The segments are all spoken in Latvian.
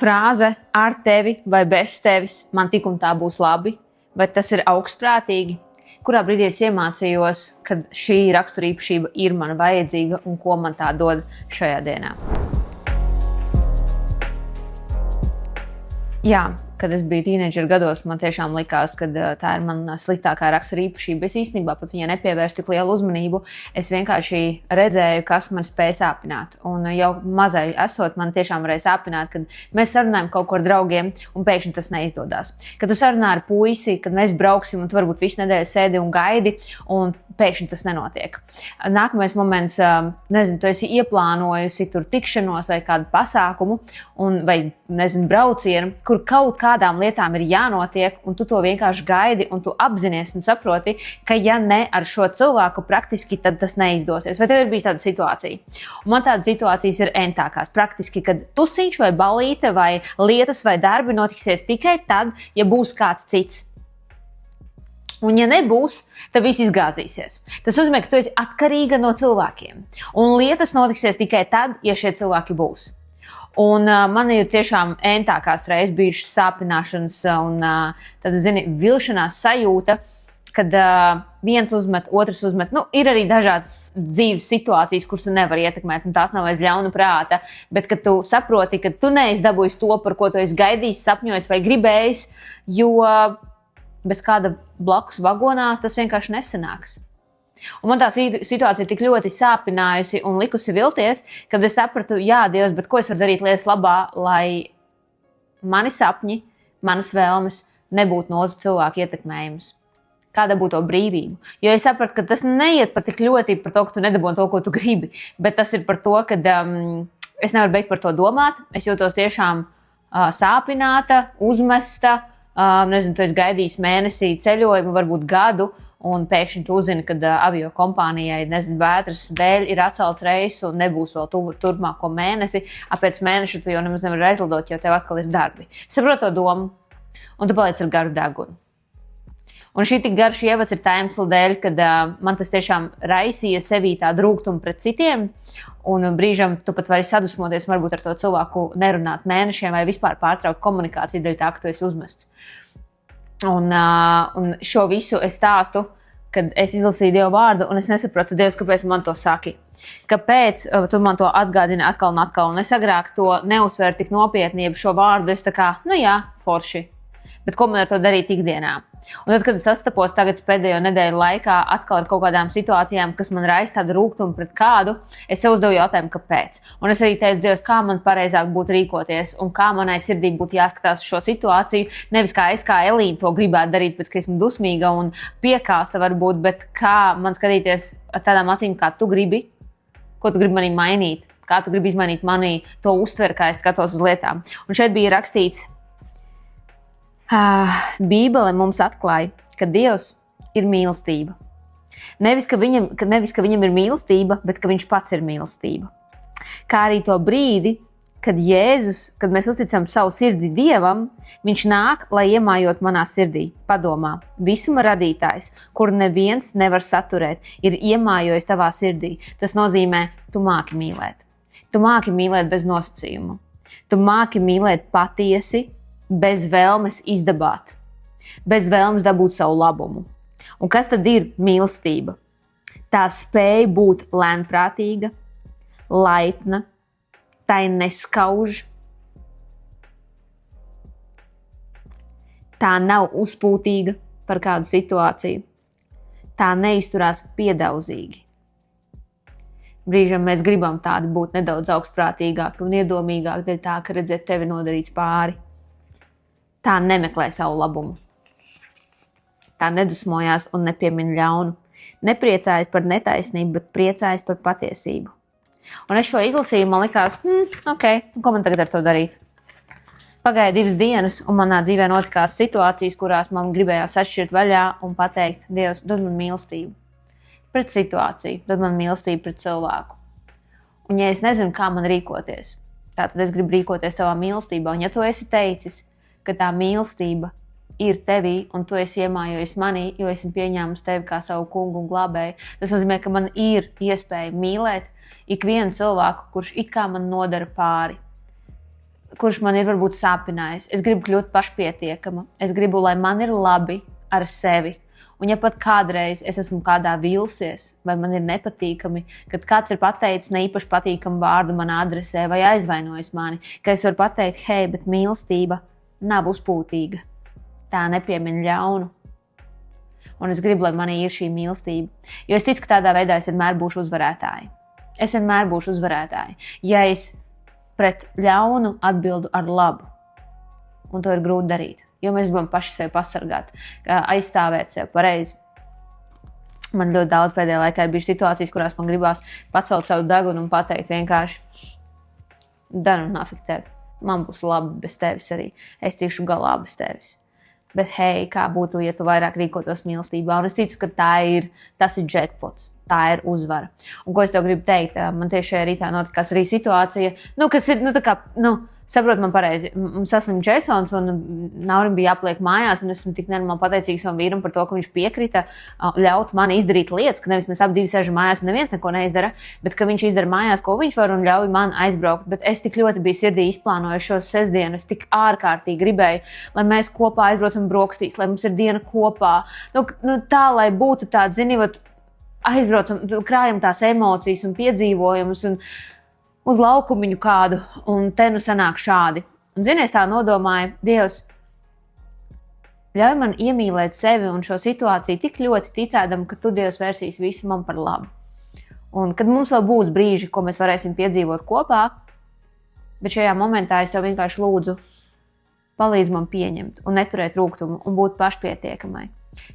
frāze ar tevi vai bez tevis man tik un tā būs labi, vai tas ir augstprātīgi? Kurā brīdī es iemācījos, ka šī raksturīpašība ir man vajadzīga un ko man tā dod šajā dienā? Jā, kad es biju tīneidžeru gados, man tiešām likās, ka tā ir mana sliktākā raksturīpašība. Es īstenībā pat viņai nepievērstu tik lielu uzmanību. Es vienkārši redzēju, kas man spēj sāpināt. Un jau mazai esot, man tiešām varēja sāpināt, kad mēs sarunājam kaut ko ar draugiem un pēkšņi tas neizdodas. Kad tu sarunā ar puisi, kad mēs brauksim un tu varbūt visu nedēļu sēdi un gaidi un pēkšņi tas nenotiek. Nākamais moments, nezinu, tu esi ieplānojusi tur tikšanos vai kādu pasākumu vai, nezinu, braucienu, kur kaut kādām lietām ir jānotiek, un tu to vienkārši gaidi, un tu apzinies un saproti, ka ja ne ar šo cilvēku praktiski, tad tas neizdosies. Vai tev ir bijis tāda situācija? Un man tādas situācijas ir entākās. Praktiski, kad tusiņš vai balīte vai lietas vai darbi notiksies tikai tad, ja būs kāds cits. Un ja nebūs, tad viss izgāzīsies. Tas nozīmē, ka tu esi atkarīga no cilvēkiem. Un lietas notiksies tikai tad, ja šie cilvēki būs. Un man ir tiešām entākās reizes bijušas sāpināšanas un tāda, vilšanās sajūta, kad viens uzmet, otrs uzmet. Ir arī dažādas dzīves situācijas, kuras tu nevari ietekmēt, un tās nav aiz ļauna prāta, bet kad tu saproti, ka tu neesi dabūjis to, par ko tu esi gaidījis, sapņojis vai gribējis, jo bez kāda blakus vagonā tas vienkārši nesanāks. Un man tā situācija tik ļoti sāpinājusi un likusi vilties, kad es sapratu, jā, Dievs, bet ko es varu darīt lietas labā, lai mani sapņi, manas vēlmes nebūtu no otru cilvēku ietekmējamas. Kā dabūt to brīvību? Jo es sapratu, ka tas neiet pat tik ļoti par to, ka tu nedabūji to, ko tu gribi, bet tas ir par to, ka es nevaru beigt par to domāt. Es jūtos tiešām sāpināta, uzmesta. Nezinu, tu esi gaidījis mēnesī ceļojumu, varbūt gadu, un pēkšņi tu uzzini, ka avio kompānijai, vētras dēļ ir atcelts reiss un nebūs vēl turpmāko mēnesi. Pēc mēneša tu jau nemaz nevari aizlidot, jo tev atkal ir darbi. Saproti to domu, un tu paliec ar garu degunu. Un šī tik garš ievads ir tā iemesla dēļ, kad man tas tiešām raisīja sevī tādu rūgtumu pret citiem, un brīžam tu pat vari sadusmoties, varbūt ar to cilvēku nerunāt mēnešiem vai vispār pārtraukt komunikāciju dēļ tā, ka tu esi uzmests. Un šo visu es stāstu, kad es izlasīju Dieva vārdu, un es nesapratu, Dievs, kāpēc man to saki. Kāpēc tu man to atgādini atkal un atkal, un es agrāk to neuzsvēru tik nopietni, jeb šo vārdu es tā kā, forši. Bet ko man ar to darīt ikdienā? Un tad, kad es sastapos tagad pēdējo nedēļu laikā atkal ar kaut kādām situācijām, kas man raisa tādu rūgtumu pret kādu, es sev uzdevu jautājumu, kāpēc. Un es arī teicu, Dievs, kā man pareizāk būtu rīkoties un kā manai sirdī būtu jāskatās šo situāciju. Nevis kā es kā Elīna to gribētu darīt, pēc ka esmu dusmīga un piekāsta varbūt, bet kā man skatīties tādām acīm, kā tu gribi, ko tu gribi manī mainīt, kā tu gribi izmainīt manī to uztveri, kā es skatos uz lietām. Un šeit bija rakstīts, Bībele mums atklāja, ka Dievs ir mīlestība. Nevis, ka viņam ir mīlestība, bet ka viņš pats ir mīlestība. Kā arī to brīdi, kad mēs uzticam savu sirdi Dievam, viņš nāk, lai iemājot manā sirdī. Padomā, visuma radītājs, kur neviens nevar saturēt, ir iemājojis tavā sirdī. Tas nozīmē, tu māki mīlēt. Tu māki mīlēt bez nosacījuma. Tu māki mīlēt patiesi, bez vēlmes izdabāt, bez vēlmes dabūt savu labumu. Un kas tad ir mīlestība? Tā spēja būt lēnprātīga, laipna, tai neskauž, tā nav uzpūtīga par kādu situāciju, tā neizturās piedaudzīgi. Brīžam mēs gribam tādi būt nedaudz augstprātīgāki un iedomīgāki dēļ tā, ka redzēt tevi nodarīts pāri. Tā nemeklē savu labumu. Tā nedusmojās un nepiemin ļaunu. Nepriecājas par netaisnību, bet priecājas par patiesību. Un es šo izlasīju, man likās, ok, ko man tagad ar to darīt? Pagāja 2 dienas, un manā dzīvē notikās situācijas, kurās man gribējās atšķirt vaļā un pateikt, Dievs, dod man mīlestību pret situāciju, dod man mīlestību pret cilvēku. Un ja es nezinu, kā man rīkoties, tad es gribu rīkoties tavā mīlestībā. Un ja tu esi teicis, ka tā mīlestība ir tevī un tu esi iemājojis manī, jo esmu pieņēmusi tevi kā savu kungu un glābēju, tas nozīmē, ka man ir iespēja mīlēt ikvienu cilvēku, kurš it kā man nodara pāri. kurš man ir varbūt sāpinājis. Es gribu kļūt pašpietiekama. Es gribu, lai man ir labi ar sevi. Un ja pat kādreiz es esmu kādā vilsies, vai man ir nepatīkami, kad kāds ir pateicis neīpaši patīkamu vārdu manā adresē vai aizvainojis mani, ka es varu pateikt, hei, bet mīlestība nav uzpūtīga. Tā nepiemin ļaunu. Un es gribu, lai manī ir šī mīlestība. Jo es ticu, ka tādā veidā es vienmēr būšu uzvarētāji. Es vienmēr būšu uzvarētāji. Ja es pret ļaunu atbildu ar labu. Un to ir grūti darīt. Jo mēs gribam paši sevi pasargāt, aizstāvēt sevi pareizi. Man ļoti daudz pēdējā laikā ir bijušas situācijas, kurās man gribās pacelt savu degunu un pateikt vienkārši dara un nafik tevi. Man būs labi bez tevis arī. Es tikšu galā bez tevis. Bet hei, kā būtu, ja tu vairāk rīkotos mīlestībā? Un es ticu, ka tas ir jackpots. Tā ir uzvara. Un ko es tev gribu teikt? Man tieši šajā rītā notikās arī situācija, kas ir, saprot man pareizi, saslim Jasons un Naurim bija jāpliek mājās, un esmu tik nenormāli pateicīga savam vīram par to, ka viņš piekrita ļaut man izdarīt lietas, ka nevis mēs abi sēžam mājās un neviens neko neizdara, bet ka viņš izdara mājās, ko viņš var un ļauj man aizbraukt. Bet es tik ļoti biju sirdī izplānojuši šo sestdienu, es tik ārkārtīgi gribēju, lai mēs kopā aizbraucam brokastīs, lai mums ir diena kopā. Tā, lai būtu tāds, aizbraucam, krājam tās emocijas un piedzīvojumus un uz laukumiņu kādu, un te sanāk šādi. Un es tā nodomāju, Dievs, ļauj man iemīlēt sevi un šo situāciju tik ļoti ticēdam, ka tu, Dievs, vērsīs visu man par labu. Un kad mums vēl būs brīži, ko mēs varēsim piedzīvot kopā, bet šajā momentā es tev vienkārši lūdzu, palīdz man pieņemt un neturēt rūgtumu un būt pašpietiekamai.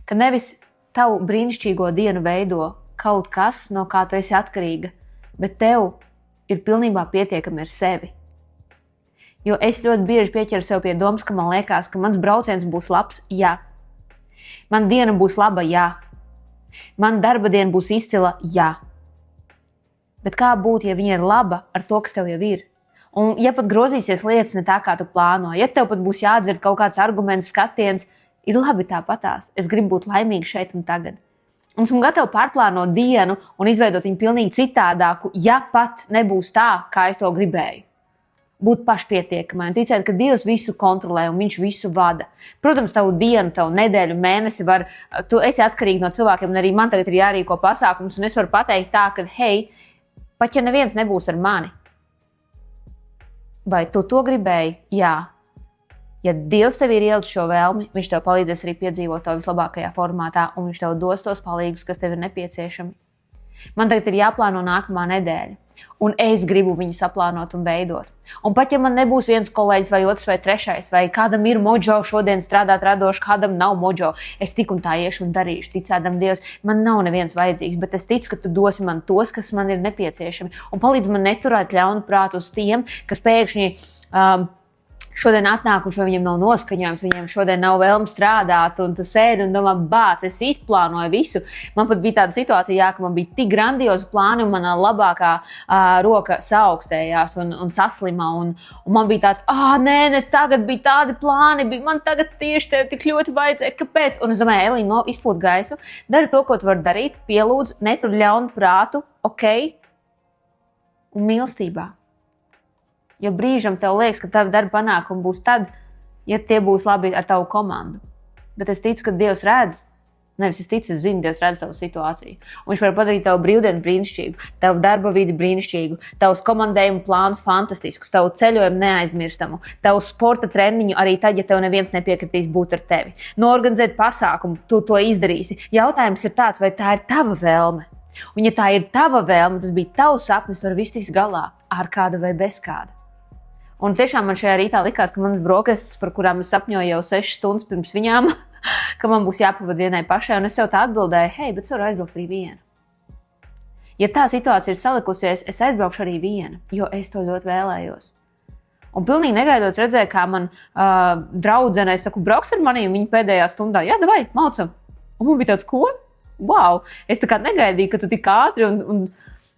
Ka nevis tavu brīnišķīgo dienu veido kaut kas, no kā tu esi atkarīga, bet tev ir pilnībā pietiekami ar sevi. Jo es ļoti bieži pieķeru sev pie domas, ka man liekas, ka mans brauciens būs labs, jā. Man diena būs laba, jā. Man darba diena būs izcila, jā. Bet kā būt, ja viņa ir laba ar to, kas tev jau ir? Un ja pat grozīsies lietas ne tā, kā tu plāno, ja tev pat būs jādzird kaut kāds arguments, skatiens, ir labi tāpatās. Es gribu būt laimīga šeit un tagad. Un esmu gatava pārplānot dienu un izveidot viņu pilnīgi citādāku, ja pat nebūs tā, kā es to gribēju. Būt pašpietiekamai un ticēt, ka Dievs visu kontrolē un viņš visu vada. Protams, tavu dienu, tavu nedēļu, mēnesi tu esi atkarīgi no cilvēkiem, un arī man tagad ir jārīko pasākums, un es varu pateikt tā, ka, hei, pat ja neviens nebūs ar mani, vai tu to gribēji? Jā. Ja Dievs tev ir ielicis šo vēlmi, viņš tev palīdzēs arī piedzīvot to vislabākajā formātā, un viņš tev dos tos palīgus, kas tev ir nepieciešami. Man tagad ir jāplāno nākamā nedēļa, un es gribu viņu saplānot un veidot. Un pat ja man nebūs viens kolēģis vai otrs vai trešais, vai kādam ir mojo šodien strādāt radoši, kādam nav mojo, es tik un tā iešu un darīšu, ticēdam Dievs, man nav neviens vajadzīgs, bet es ticu, ka tu dosi man tos, kas man ir nepieciešami, un palīdz man neturēt ļaunu prātu uz tiem, kas pēkšņi šodien atnākuši, vai viņiem nav noskaņojums, viņiem šodien nav vēlme strādāt, un tu sēdi un domā, bāc, es izplānoju visu. Man pat bija tāda situācija, ka man bija tik grandiozi plāni, un manā labākā roka saaugstējās un saslima, un man bija tāds, nē, tagad bija tādi plāni, man tagad tieši tev tik ļoti vajadzēja, kāpēc? Un es domāju, Elīna, izpūt gaisu, dari to, ko tu vari darīt, pielūdz, netur ļaunu prātu, ok, un mīlestībā. Jo brīžam tev liekas, ka tavi darba panākumi būs tad, ja tie būs labi ar tavu komandu. Bet es ticu, ka Dievs redz, nevis es ticu, es zinu, Dievs redz tavu situāciju. Un viņš var padarīt tavu brīvdienu brīnišķīgu, tavu darba vidi brīnišķīgu, tavus komandējumu plānus fantastiskus, tavu ceļojumu neaizmirstamu, tavu sporta treniņu arī tad, ja tev neviens nepiekritīs būt ar tevi. Norganizēt pasākumu, tu to izdarīsi. Jautājums ir tāds, vai tā ir tava vēlme? Un ja tā ir tava vēlme, tas bija tavs sapnis, tur viss tiks galā, ar kādu vai bez kāda. Un tiešām man šajā rītā likās, ka manas brokastis, par kurām es sapņoju jau 6 stundas pirms viņām, ka man būs jāpavada vienai pašai, un es sev tā atbildēju, hei, bet es varu aizbraukt arī viena. Ja tā situācija ir salikusies, es aizbraukšu arī viena, jo es to ļoti vēlējos. Un pilnīgi negaidot redzēju, kā man draudzene, es saku, brauks ar mani, un viņa pēdējā stundā, jā, davai, maucam. Un man bija tāds, ko? Wow, es tā kā negaidīju, ka tu tik ātri,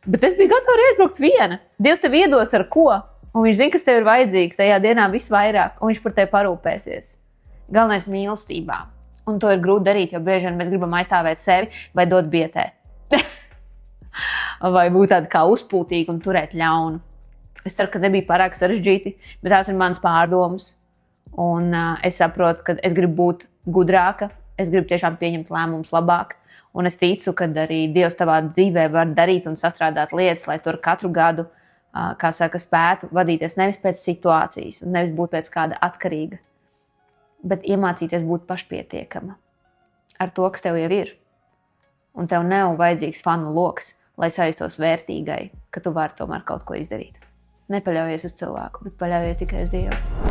bet es biju gatava arī aizbraukt viena. Dievs tev iedos ar ko? Un viņš zina, kas tev ir vajadzīgs tajā dienā visvairāk, un viņš par tevi parūpēsies. Galvenais mīlestībā. Un to ir grūti darīt, jo bieži vien mēs gribam aizstāvēt sevi vai dot bietē. Vai būt tādi kā uzpūtīgi un turēt ļaunu. Es ceru, ka nebija pārāk sarežģīti, bet tās ir manas pārdomas. Un es saprotu, ka es gribu būt gudrāka, es gribu tiešām pieņemt lēmumus labāk. Un es ticu, ka arī Dievs tavā dzīvē var darīt un sastrādāt lietas, lai tur katru gadu, kā saka, spētu vadīties nevis pēc situācijas un nevis būt pēc kāda atkarīga, bet iemācīties būt pašpietiekama ar to, kas tev jau ir. Un tev nav vajadzīgs fanu loks, lai sajustos vērtīgai, ka tu vari tomēr kaut ko izdarīt. Nepaļaujies uz cilvēku, bet paļaujies tikai uz Dievu.